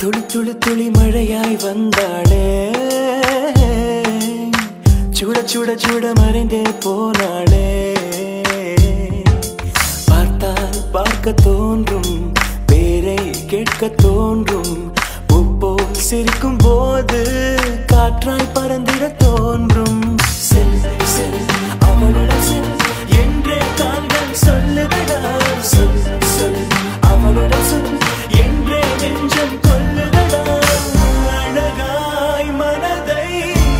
துளி துளி துளி மழையாய் வந்தாளே, சுட சுட சுட மறைந்தே போனாளே. பார்த்தால் பார்க்க தோன்றும், பேரை கேட்க தோன்றும், பூப்போல் சிரிக்கும் போது காற்றாய் பறந்திட தோன்றும். செல் செல் அவளுடன் செல் என்றே கால்கள் சொல்லுதடா, சொல் சொல் அவளுடன் சொல் என்றே நெஞ்சம் கொல்லுதடா. அழகாய் மனதை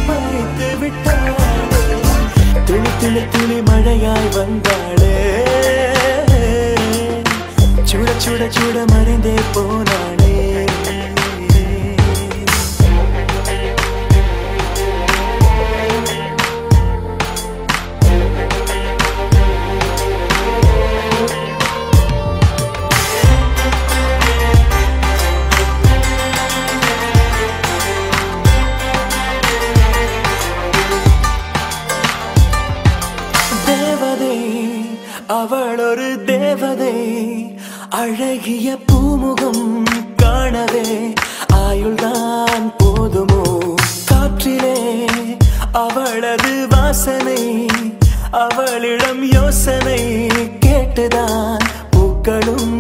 மறைத்து விட்டாளே, துளி துளி துளி மழையாய் வந்தாளே, சுட சுட சுட மறைந்தே போனாளே. அவள் ஒரு தேவதை, அழகிய பூமுகம் காணவே ஆயுள்தான் போதுமோ. காற்றிலே அவளது வாசனை, அவளிடம் யோசனை கேட்டுதான் பூக்களும்